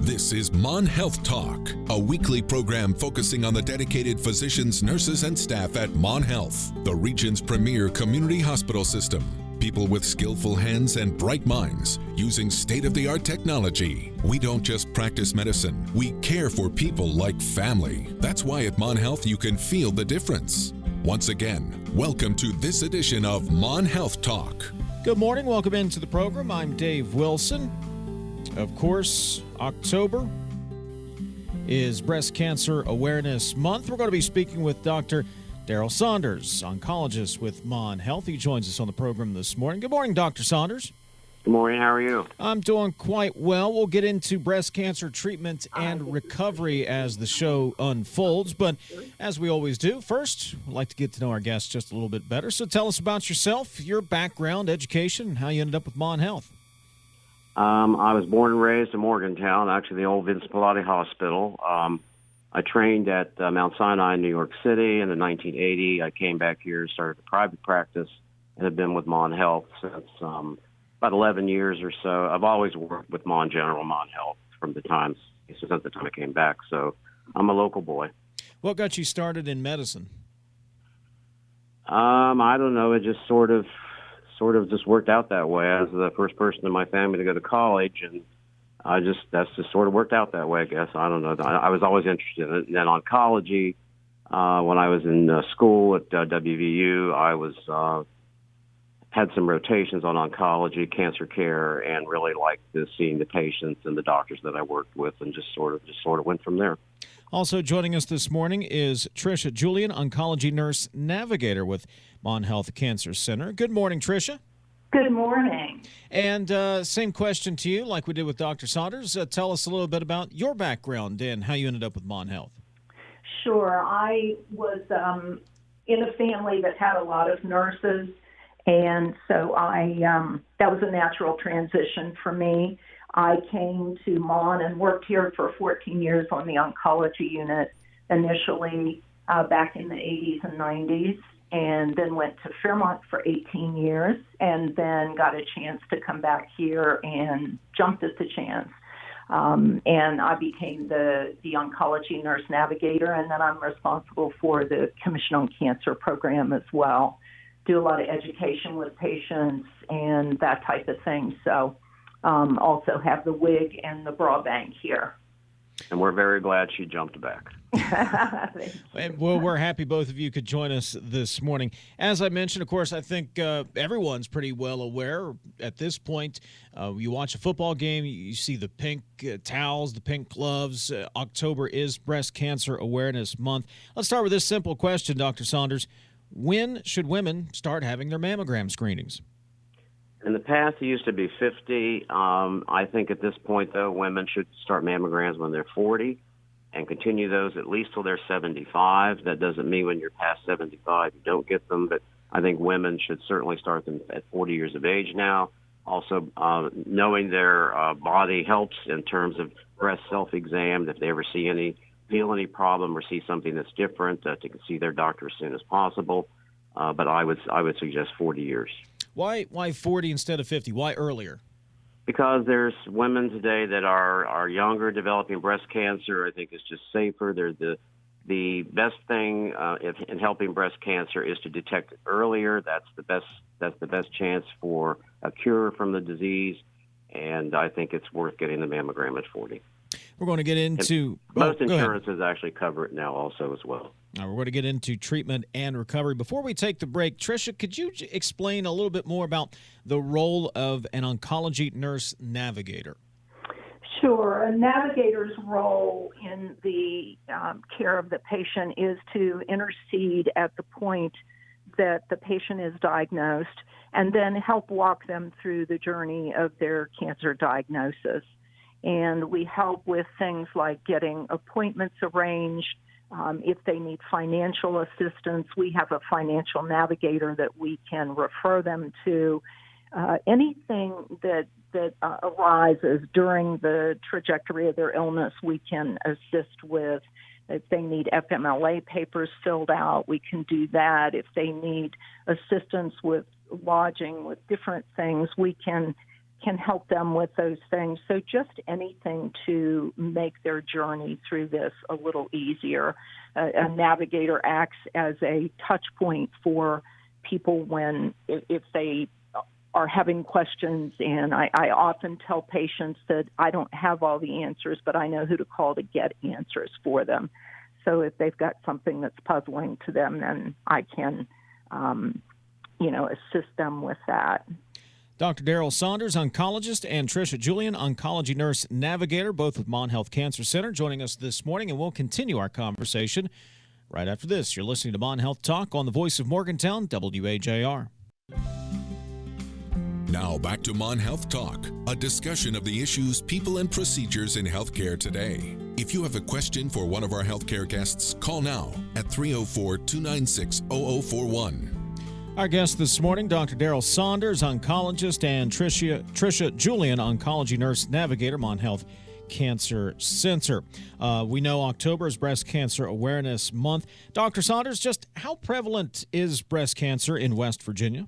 This is Mon Health Talk, a weekly program focusing on the dedicated physicians, nurses, and staff at Mon Health, the region's premier community hospital system. People with skillful hands and bright minds using state-of-the-art technology. We don't just practice medicine, we care for people like family. That's why at Mon Health you can feel the difference. Once again, welcome to this edition of Mon Health Talk. Good morning, welcome into the program. I'm Dave Wilson. Of course, October is Breast Cancer Awareness Month. We're going to be speaking with Dr. Darrell Saunders, oncologist with Mon Health. He joins us on the program this morning. Good morning, Dr. Saunders. Good morning. How are you? I'm doing quite well. We'll get into breast cancer treatment and recovery as the show unfolds. But as we always do, first, we'd like to get to know our guests just a little bit better. So tell us about yourself, your background, education, and how you ended up with Mon Health. I was born and raised in Morgantown, actually the old Vince Pilate Hospital. I trained at Mount Sinai in New York City in 1980. I came back here, started a private practice, and have been with Mon Health since about 11 years or so. I've always worked with Mon Health since the time I came back. So I'm a local boy. What got you started in medicine? I don't know. It just sort of just worked out that way. I was the first person in my family to go to college, and that's just sort of worked out that way, I guess. I don't know. I was always interested in it. And then oncology, when I was in school at WVU, I had some rotations on oncology, cancer care, and really liked seeing the patients and the doctors that I worked with, and just sort of went from there. Also joining us this morning is Tricia Julian, Oncology Nurse Navigator with Mon Health Cancer Center. Good morning, Tricia. Good morning. And same question to you, like we did with Dr. Saunders. Tell us a little bit about your background and how you ended up with Mon Health. Sure. I was in a family that had a lot of nurses, and so that was a natural transition for me. I came to Mon and worked here for 14 years on the oncology unit, initially back in the 80s and 90s, and then went to Fairmont for 18 years, and then got a chance to come back here and jumped at the chance. And I became the Oncology Nurse Navigator, and then I'm responsible for the Commission on Cancer program as well. Do a lot of education with patients and that type of thing. So also have the wig and the bra bank here. And we're very glad she jumped back. Well, we're happy both of you could join us this morning. As I mentioned, of course, I think everyone's pretty well aware at this point. You watch a football game, you see the pink towels, the pink gloves. October is Breast Cancer Awareness Month. Let's start with this simple question, Dr. Saunders. When should women start having their mammogram screenings? In the past, it used to be 50. I think at this point, though, women should start mammograms when they're 40 and continue those at least till they're 75. That doesn't mean when you're past 75 you don't get them, but I think women should certainly start them at 40 years of age now. Also, knowing their body helps in terms of breast self-exam. If they ever feel any problem or see something that's different, to see their doctor as soon as possible. But I would suggest 40 years. Why 40 instead of 50? Why earlier? Because there's women today that are younger, developing breast cancer. I think it's just safer. They're the best thing in helping breast cancer is to detect it earlier. That's the best chance for a cure from the disease, and I think it's worth getting the mammogram at 40. We're going to get into... Most insurances actually cover it now also as well. Now, we're going to get into treatment and recovery. Before we take the break, Tricia, could you explain a little bit more about the role of an oncology nurse navigator? Sure. A navigator's role in the care of the patient is to intercede at the point that the patient is diagnosed and then help walk them through the journey of their cancer diagnosis. And we help with things like getting appointments arranged. If they need financial assistance, we have a financial navigator that we can refer them to. Anything that arises during the trajectory of their illness, we can assist with. If they need FMLA papers filled out, we can do that. If they need assistance with lodging, with different things, we can can help them with those things. So just anything to make their journey through this a little easier. A navigator acts as a touch point for people if they are having questions. And I often tell patients that I don't have all the answers, but I know who to call to get answers for them. So if they've got something that's puzzling to them, then I can, assist them with that. Dr. Darrell Saunders, oncologist, and Tricia Julian, Oncology Nurse Navigator, both with Mon Health Cancer Center, joining us this morning, and we'll continue our conversation right after this. You're listening to Mon Health Talk on the voice of Morgantown, WAJR. Now back to Mon Health Talk, a discussion of the issues, people, and procedures in healthcare today. If you have a question for one of our healthcare guests, call now at 304-296-0041. Our guest this morning, Dr. Darrell Saunders, oncologist, and Tricia Julian, Oncology Nurse Navigator, Mon Health Cancer Center. We know October is Breast Cancer Awareness Month. Dr. Saunders, just how prevalent is breast cancer in West Virginia?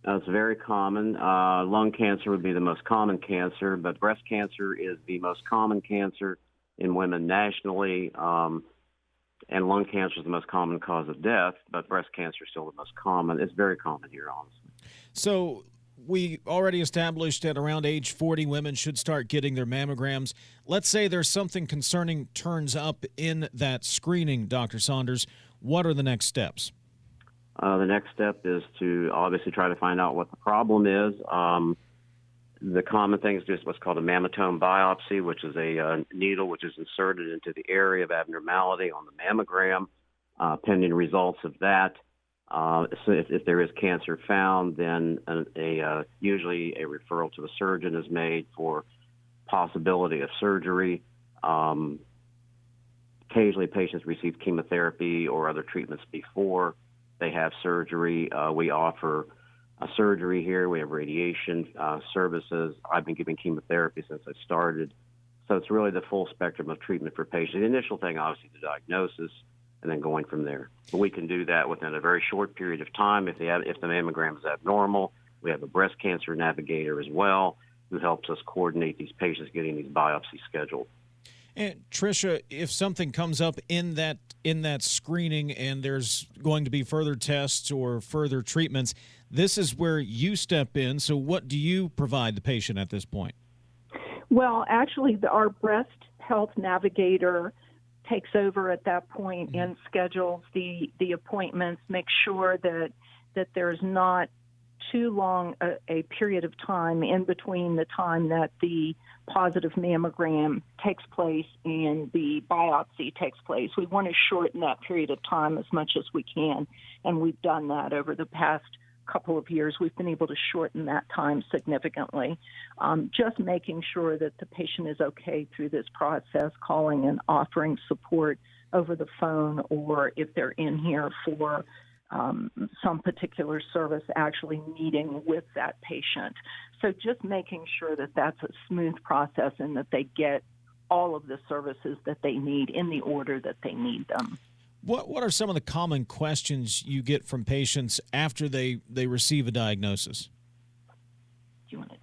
It's very common. Lung cancer would be the most common cancer, but breast cancer is the most common cancer in women nationally. And lung cancer is the most common cause of death, but breast cancer is still the most common. It's very common here, honestly. So we already established that around age 40, women should start getting their mammograms. Let's say there's something concerning turns up in that screening, Dr. Saunders. What are the next steps? The next step is to obviously try to find out what the problem is. The common thing is just what's called a mammogram biopsy, which is a needle which is inserted into the area of abnormality on the mammogram. Pending results of that, so if there is cancer found, then usually a referral to a surgeon is made for possibility of surgery. Occasionally, patients receive chemotherapy or other treatments before they have surgery. We offer surgery here. We have radiation services. I've been giving chemotherapy since I started. So it's really the full spectrum of treatment for patients. The initial thing, obviously, the diagnosis, and then going from there. But we can do that within a very short period of time. If the mammogram is abnormal, we have a breast cancer navigator as well who helps us coordinate these patients getting these biopsies scheduled. And Tricia, if something comes up in that screening and there's going to be further tests or further treatments, this is where you step in. So what do you provide the patient at this point? Well, actually, our breast health navigator takes over at that point and schedules the appointments, makes sure that there's not too long a period of time in between the time that the positive mammogram takes place and the biopsy takes place. We want to shorten that period of time as much as we can, and we've done that over the past couple of years. We've been able to shorten that time significantly. Just making sure that the patient is okay through this process, calling and offering support over the phone, or if they're in here for some particular service, actually meeting with that patient. So just making sure that that's a smooth process and that they get all of the services that they need in the order that they need them. What are some of the common questions you get from patients after they receive a diagnosis? Do you want to?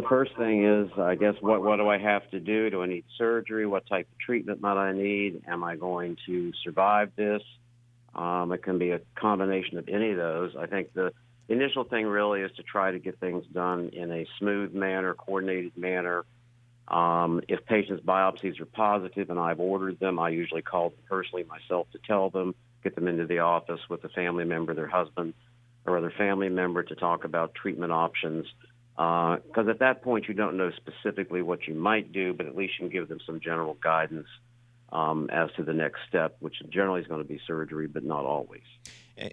The first thing is, I guess, what do I have to do? Do I need surgery? What type of treatment might I need? Am I going to survive this? It can be a combination of any of those. I think the initial thing really is to try to get things done in a smooth manner, coordinated manner. If patients' biopsies are positive and I've ordered them, I usually call them personally myself to tell them, get them into the office with a family member, their husband, or other family member to talk about treatment options. Because at that point, you don't know specifically what you might do, but at least you can give them some general guidance as to the next step, which generally is going to be surgery, but not always.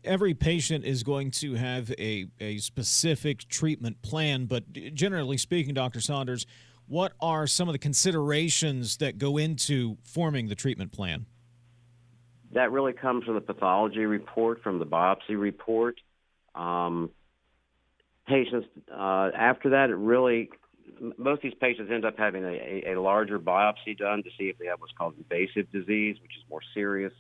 Every patient is going to have a specific treatment plan, but generally speaking, Dr. Saunders, what are some of the considerations that go into forming the treatment plan? That really comes from the pathology report, from the biopsy report. Patients, after that, most of these patients end up having a larger biopsy done to see if they have what's called invasive disease, which is more serious,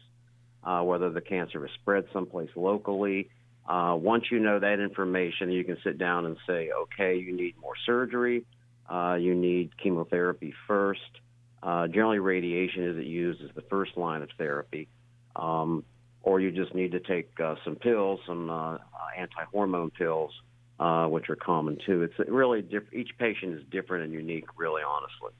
whether the cancer is spread someplace locally. Once you know that information, you can sit down and say, okay, you need more surgery, you need chemotherapy first. Generally, radiation isn't used as the first line of therapy, or you just need to take some pills, some anti-hormone pills, which are common too. It's really each patient is different and unique, really, honestly.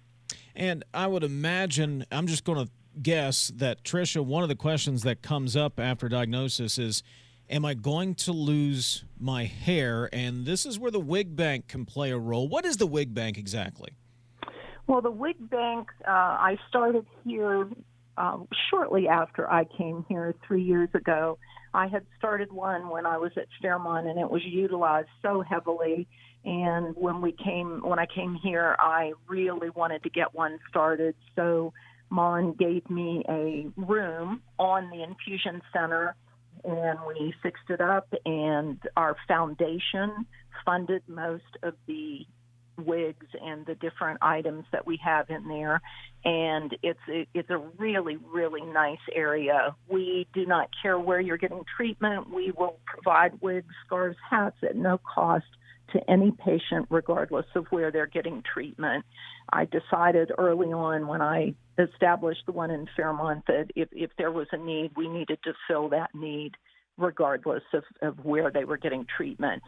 And I would imagine, I'm just going to guess that, Tricia, one of the questions that comes up after diagnosis is, am I going to lose my hair? And this is where the wig bank can play a role. What is the wig bank exactly? Well, the wig bank, I started here shortly after I came here 3 years ago. I had started one when I was at Fairmont, and it was utilized so heavily. And when I came here, I really wanted to get one started. So Mon gave me a room on the infusion center, and we fixed it up. And our foundation funded most of the wigs and the different items that we have in there, and it's a really, really nice area. We do not care where you're getting treatment. We will provide wigs, scarves, hats at no cost to any patient, regardless of where they're getting treatment. I decided early on when I established the one in Fairmont that if there was a need, we needed to fill that need regardless of where they were getting treatment.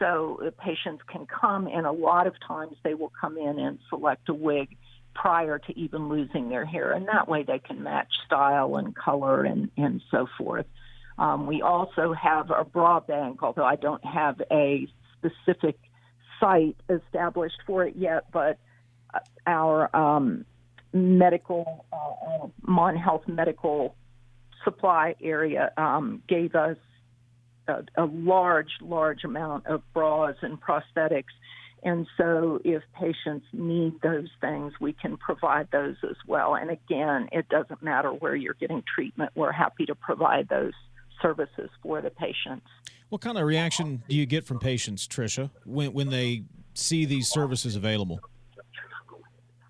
So patients can come, and a lot of times they will come in and select a wig prior to even losing their hair, and that way they can match style and color and so forth. We also have a bra bank, although I don't have a specific site established for it yet, but our medical, Mon Health medical supply area gave us a large amount of bras and prosthetics. And so if patients need those things, we can provide those as well. And again, it doesn't matter where you're getting treatment. We're happy to provide those services for the patients. What kind of reaction do you get from patients, Tricia, when they see these services available?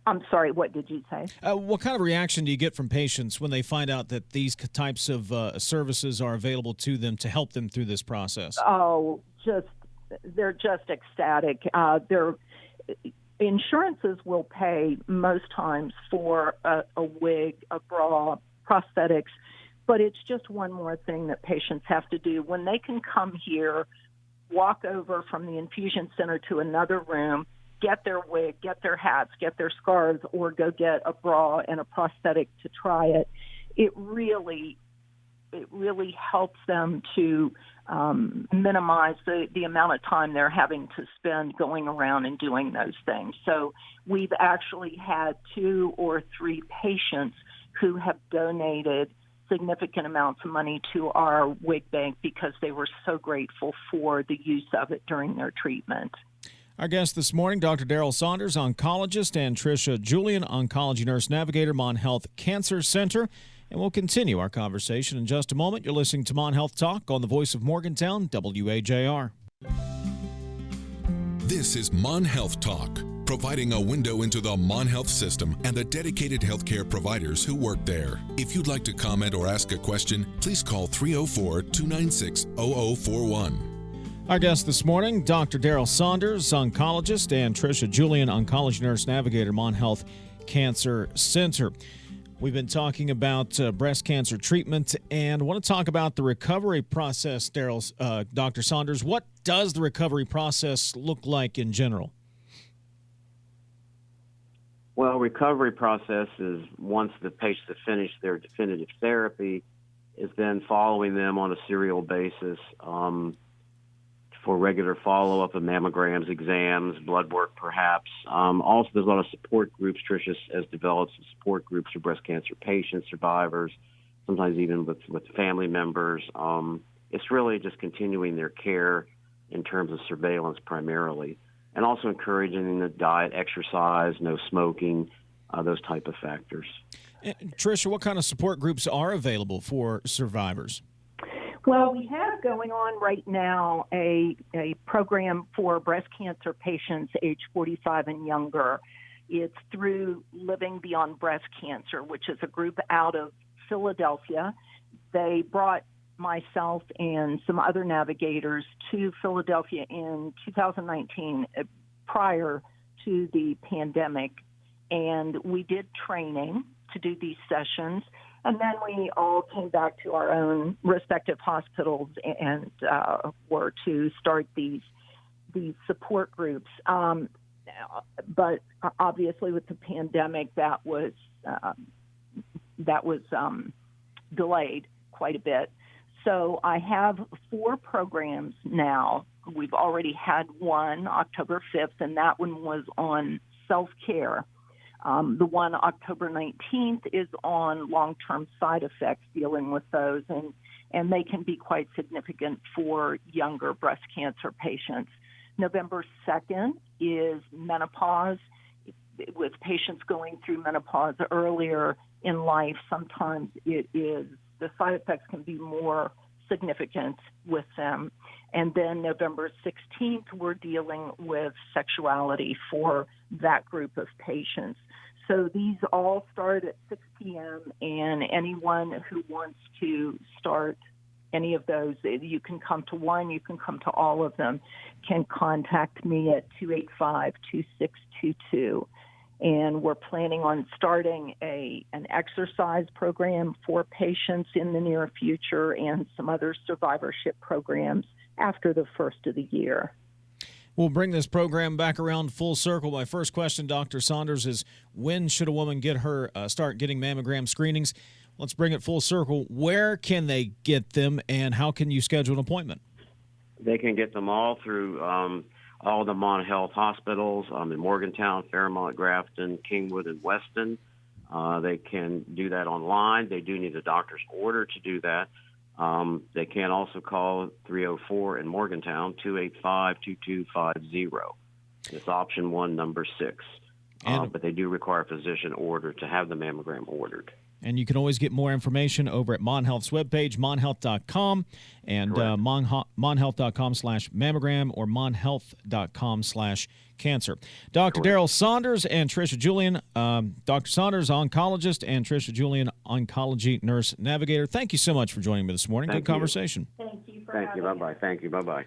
I'm sorry, what did you say? What kind of reaction do you get from patients when they find out that these types of services are available to them to help them through this process? Oh, they're just ecstatic. Their insurances will pay most times for a wig, a bra, prosthetics, but it's just one more thing that patients have to do. When they can come here, walk over from the infusion center to another room, get their wig, get their hats, get their scarves, or go get a bra and a prosthetic to try it, it really helps them to minimize the amount of time they're having to spend going around and doing those things. So we've actually had 2 or 3 patients who have donated significant amounts of money to our wig bank because they were so grateful for the use of it during their treatment. Our guest this morning, Dr. Darrell Saunders, oncologist, and Tricia Julian, Oncology Nurse Navigator, Mon Health Cancer Center. And we'll continue our conversation in just a moment. You're listening to Mon Health Talk on the voice of Morgantown, WAJR. This is Mon Health Talk, providing a window into the Mon Health system and the dedicated healthcare providers who work there. If you'd like to comment or ask a question, please call 304-296-0041. Our guest this morning, Dr. Darrell Saunders, oncologist, and Tricia Julian, Oncology Nurse Navigator, Mon Health Cancer Center. We've been talking about breast cancer treatment, and I want to talk about the recovery process, Dr. Saunders. What does the recovery process look like in general? Well, recovery process is once the patients have finished their definitive therapy, is then following them on a serial basis for regular follow-up of mammograms, exams, blood work perhaps. Also, there's a lot of support groups. Tricia has developed some support groups for breast cancer patients, survivors, sometimes even with family members. It's really just continuing their care in terms of surveillance primarily, and also encouraging the diet, exercise, no smoking, those type of factors. Tricia, what kind of support groups are available for survivors? Well, we have going on right now a program for breast cancer patients age 45 and younger. It's through Living Beyond Breast Cancer, which is a group out of Philadelphia. They brought myself and some other navigators to Philadelphia in 2019, prior to the pandemic, and we did training to do these sessions, and then we all came back to our own respective hospitals and were to start these support groups. But obviously, with the pandemic, that was delayed quite a bit. So I have 4 programs now. We've already had one October 5th, and that one was on self-care. The one October 19th is on long-term side effects, dealing with those, and they can be quite significant for younger breast cancer patients. November 2nd is menopause. With patients going through menopause earlier in life, sometimes the side effects can be more significant with them. And then November 16th, we're dealing with sexuality for that group of patients. So these all start at 6 p.m., and anyone who wants to start any of those, you can come to one, you can come to all of them, can contact me at 285-2622. And we're planning on starting an exercise program for patients in the near future and some other survivorship programs after the first of the year. We'll bring this program back around full circle. My first question, Dr. Saunders, is when should a woman start getting mammogram screenings? Let's bring it full circle. Where can they get them, and how can you schedule an appointment? They can get them all through all the Mon Health hospitals in Morgantown, Fairmont, Grafton, Kingwood, and Weston. They can do that online. They do need a doctor's order to do that. They can also call 304 in Morgantown, 285-2250. It's option 1, number 6. But they do require a physician order to have the mammogram ordered. And you can always get more information over at Mon Health's webpage, monhealth.com, and monhealth.com/mammogram or monhealth.com/cancer. Dr. Darrell Saunders and Tricia Julian, Dr. Saunders, oncologist, and Tricia Julian, Oncology Nurse Navigator. Thank you so much for joining me this morning. Good conversation. Thank you for having me. Bye-bye. Thank you. Bye-bye.